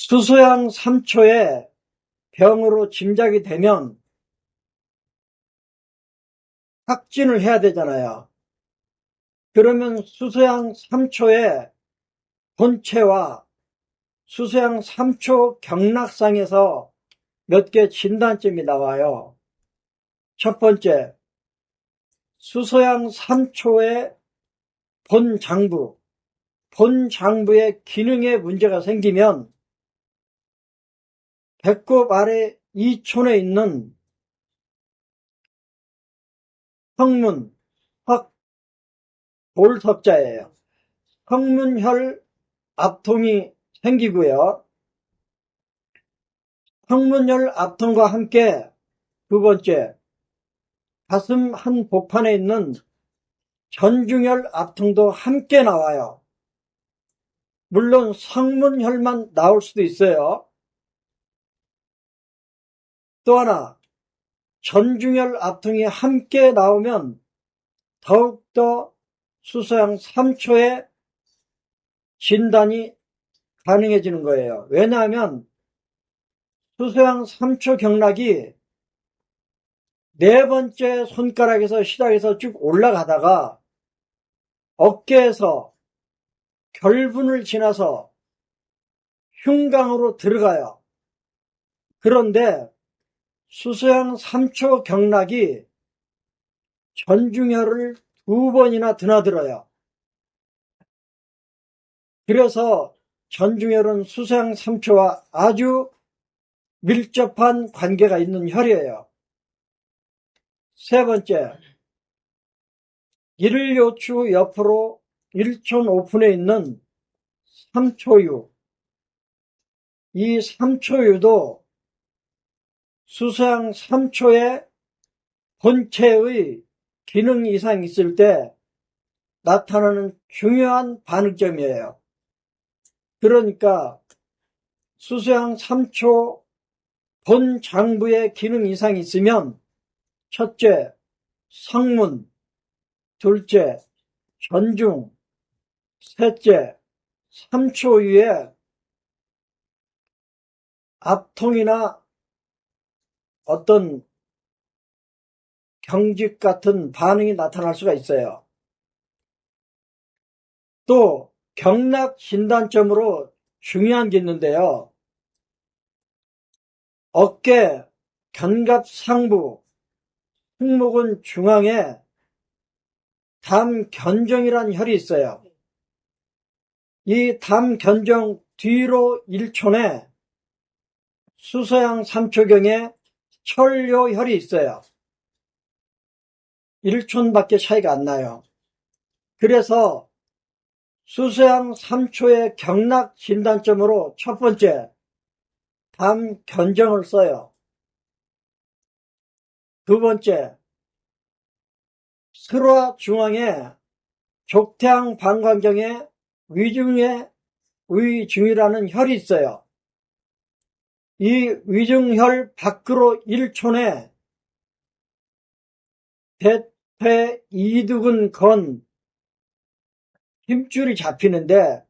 수소양 3초의 병으로 짐작이 되면 확진을 해야 되잖아요. 그러면 수소양 3초의 본체와 수소양 3초 경락상에서 몇 개 진단점이 나와요. 첫 번째, 수소양 3초의 본장부의 기능에 문제가 생기면 배꼽 아래 이촌에 있는 항문, 볼섭자예요. 항문혈 압통이 생기고요. 항문혈 압통과 함께 두 번째, 가슴 한 복판에 있는 전중혈 압통도 함께 나와요. 물론 성문혈만 나올 수도 있어요. 또 하나, 전중혈 압통이 함께 나오면 더욱더 수소양 3초의 진단이 가능해지는 거예요. 왜냐하면 수소양 3초 경락이 네 번째 손가락에서 시작해서 쭉 올라가다가 어깨에서 결분을 지나서 흉강으로 들어가요. 그런데 수소양 3초 경락이 전중혈을 두 번이나 드나들어요. 그래서 전중혈은 수소양 3초와 아주 밀접한 관계가 있는 혈이에요. 세 번째, 일요추 옆으로 일촌 오픈에 있는 삼초유. 이 삼초유도 수소양 3초의 본체의 기능 이상이 있을 때 나타나는 중요한 반응점이에요. 그러니까 수소양 3초 본장부의 기능 이상이 있으면 첫째, 성문, 둘째, 전중, 셋째, 3초유에 압통이나 어떤 경직 같은 반응이 나타날 수가 있어요. 또 경락 진단점으로 중요한 게 있는데요. 어깨 견갑 상부 승모근 중앙에 담견정이라는 혈이 있어요. 이 담견정 뒤로 1촌에 수소양 3초경에 혈요혈이 있어요. 1촌밖에 차이가 안 나요. 그래서 수소양 3초의 경락 진단점으로 첫 번째, 담견정을 써요. 두 번째, 설화 중앙에 족태항 방광경에 위중이라는 혈이 있어요. 이 위중혈 밖으로 1촌에 대퇴 이두근 건 힘줄이 잡히는데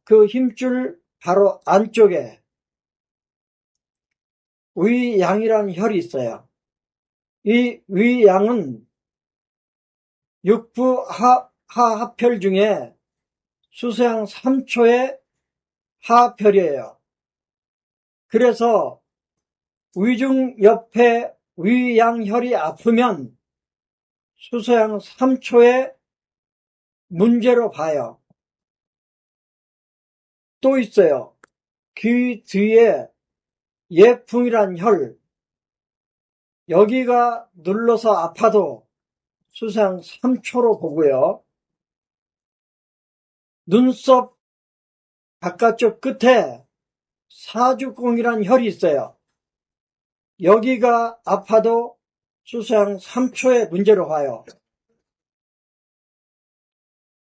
그 힘줄 바로 안쪽에 위양이라는 혈이 있어요. 이 위양은 육부 하합혈 중에 수소양 3초의 하합혈이에요. 그래서 위중 옆에 위양혈이 아프면 수소양 3초의 문제로 봐요. 또 있어요. 귀 뒤에 예풍이란 혈, 여기가 눌러서 아파도 수소양 3초로 보고요. 눈썹 바깥쪽 끝에 사주공이란 혈이 있어요. 여기가 아파도 수소양 3초의 문제로 봐요.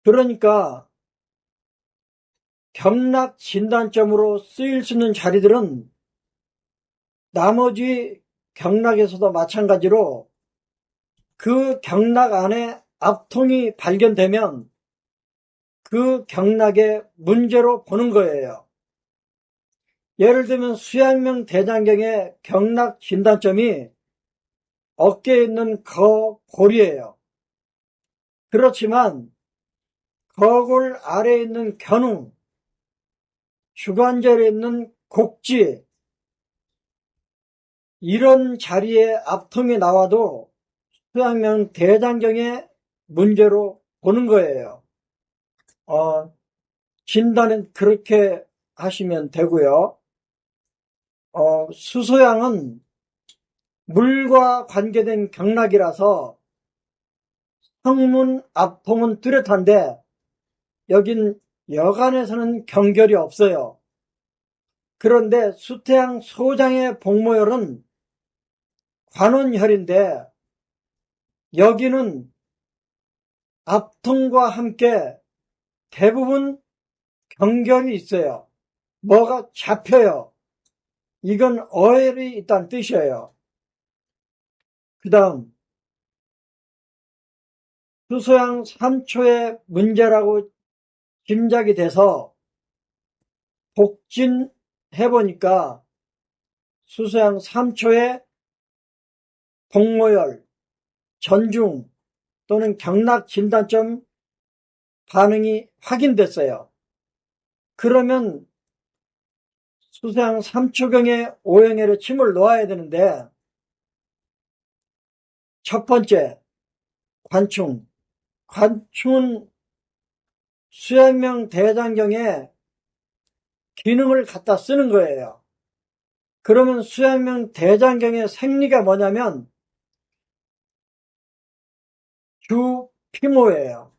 그러니까 경락 진단점으로 쓰일 수 있는 자리들은 나머지 경락에서도 마찬가지로 그 경락 안에 압통이 발견되면 그 경락의 문제로 보는 거예요. 예를 들면 수양명 대장경의 경락 진단점이 어깨에 있는 거골이에요. 그렇지만 거골 아래에 있는 견웅, 주관절에 있는 곡지, 이런 자리에 압통이 나와도 수양명 대장경의 문제로 보는 거예요. 진단은 그렇게 하시면 되고요. 수소양은 물과 관계된 경락이라서 성문 압통은 뚜렷한데 여긴 여간에서는 경결이 없어요. 그런데 수태양 소장의 복모혈은 관원혈인데 여기는 압통과 함께 대부분 경결이 있어요. 뭐가 잡혀요. 이건 어혈이 있다는 뜻이에요. 그 다음 수소양 3초의 문제라고 짐작이 돼서 복진해보니까 수소양 3초의 복모혈, 전중 또는 경락 진단점 반응이 확인됐어요. 그러면 수소양 3초경에 오행혈에 침을 놓아야 되는데 첫 번째 관충. 관충은 수양명 대장경에 기능을 갖다 쓰는 거예요. 그러면 수양명 대장경의 생리가 뭐냐면 주피모예요.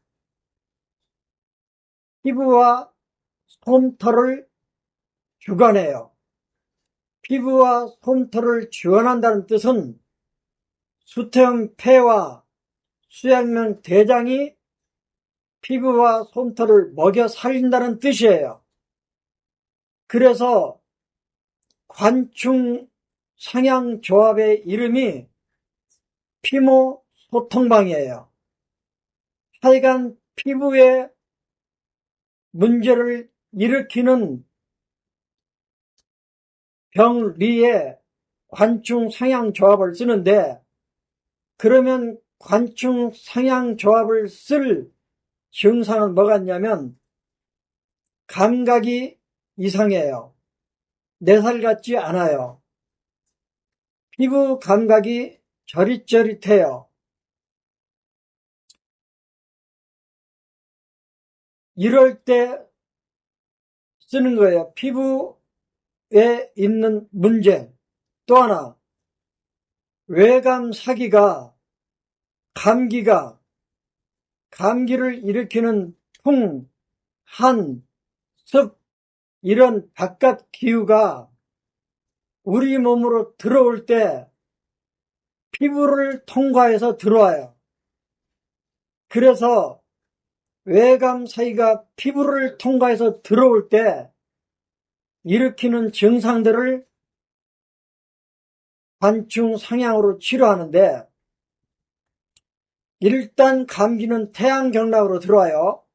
피부와 솜털을 주관해요. 피부와 솜털을 주관한다는 뜻은 수태형 폐와 수양명 대장이 피부와 솜털을 먹여 살린다는 뜻이에요. 그래서 관충 상향조합의 이름이 피모 소통방이에요. 하여간 피부에 문제를 일으키는 병리에 관충 상향조합을 쓰는데 그러면 관충 상향조합을 쓸 증상은 뭐가 있냐면 감각이 이상해요. 4살 같지 않아요. 피부 감각이 저릿저릿해요. 이럴 때 쓰는 거예요. 피부에 있는 문제. 또 하나, 외감 사기가 감기를 일으키는 풍, 한, 습, 이런 바깥 기후가 우리 몸으로 들어올 때 피부를 통과해서 들어와요. 그래서 외감 사기가 피부를 통과해서 들어올 때 일으키는 증상들을 관충 상향으로 치료하는데 일단 감기는 태양경락으로 들어와요.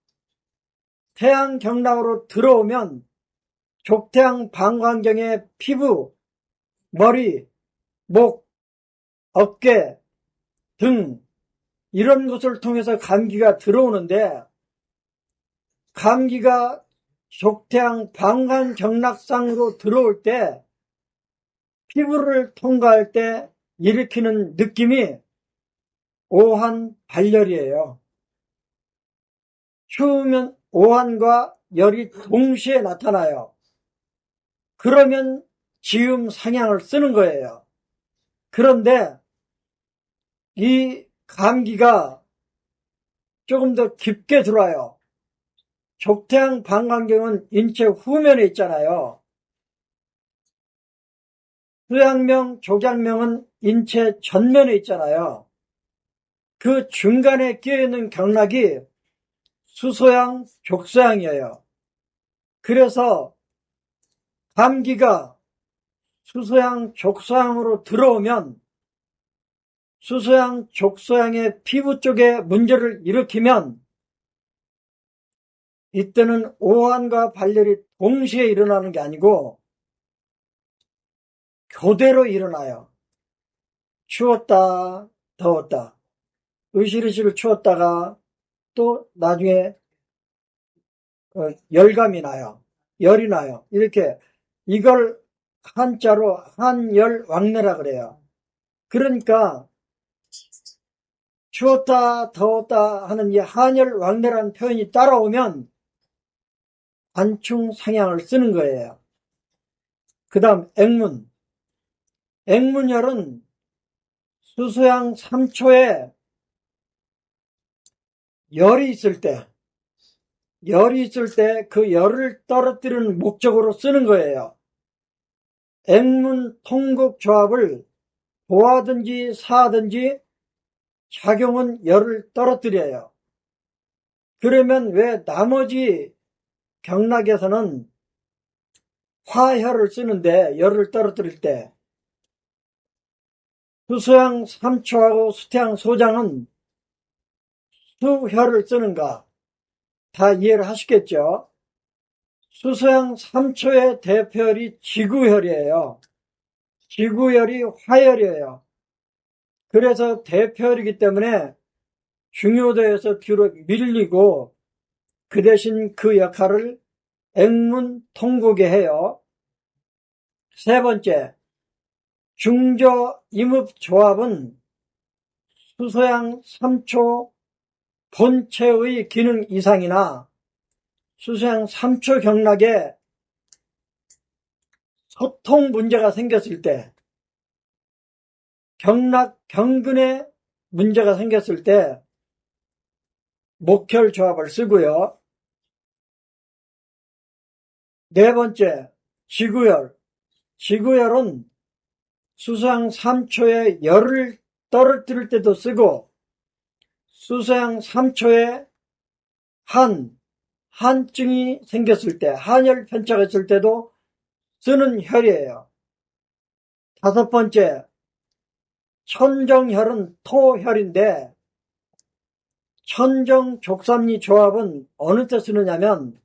태양경락으로 들어오면 족태양 방광경의 피부, 머리, 목, 어깨, 등 이런 것을 통해서 감기가 들어오는데 감기가 족태양 방광경락상으로 들어올 때 피부를 통과할 때 일으키는 느낌이 오한 발열이에요. 추우면 오한과 열이 동시에 나타나요. 그러면 지음 상향을 쓰는 거예요. 그런데 이 감기가 조금 더 깊게 들어와요. 족태양 방광경은 인체 후면에 있잖아요. 수양명, 족양명은 인체 전면에 있잖아요. 그 중간에 끼어있는 경락이 수소양, 족소양이에요. 그래서 감기가 수소양, 족소양으로 들어오면 수소양, 족소양의 피부 쪽에 문제를 일으키면 이때는 오한과 발열이 동시에 일어나는 게 아니고 교대로 일어나요. 추웠다, 더웠다. 으실으실 추웠다가 또 나중에 열감이 나요. 열이 나요. 이렇게 이걸 한자로 한열왕래라 그래요. 그러니까 추웠다 더웠다 하는 이 한열왕래라는 표현이 따라오면 관충상향을 쓰는 거예요. 그 다음 액문. 액문열은 수소양 3초에 열이 있을 때 그 열을 떨어뜨리는 목적으로 쓰는 거예요. 액문 통곡 조합을 보하든지 사하든지 작용은 열을 떨어뜨려요. 그러면 왜 나머지 경락에서는 화혈을 쓰는데 열을 떨어뜨릴 때 수소양 3초하고 수태양 소장은 수혈을 쓰는가? 다 이해를 하시겠죠? 수소양 3초의 대표혈이 지구혈이에요. 지구혈이 화혈이에요. 그래서 대표혈이기 때문에 중요도에서 뒤로 밀리고 그 대신 그 역할을 액문 통곡에 해요. 세 번째, 중저 임읍 조합은 수소양 3초 본체의 기능 이상이나 수소양 3초 경락에 소통 문제가 생겼을 때, 경락 경근에 문제가 생겼을 때 목혈 조합을 쓰고요. 네 번째, 지구열. 지구열은 수소양 3초에 열을 떨어뜨릴 때도 쓰고 수소양 3초에 한증이 생겼을 때, 한열 편차가 있을 때도 쓰는 혈이에요. 다섯 번째, 천정혈은 토혈인데 천정 족삼리 조합은 어느 때 쓰느냐면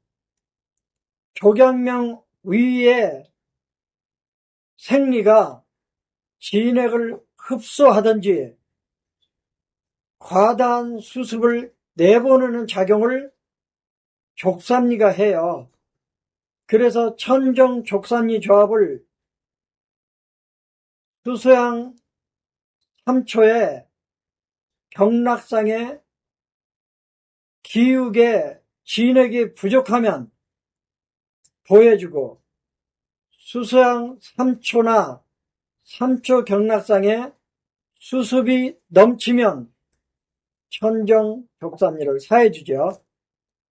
족양명 위에 생리가 진액을 흡수하든지 과다한 수습을 내보내는 작용을 족삼리가 해요. 그래서 천정 족삼리 조합을 수소양 3초에 경락상에 기육에 진액이 부족하면 보여주고 수소양 3초나 3초 경락상에 수습이 넘치면 천정 족삼리를 사해주죠.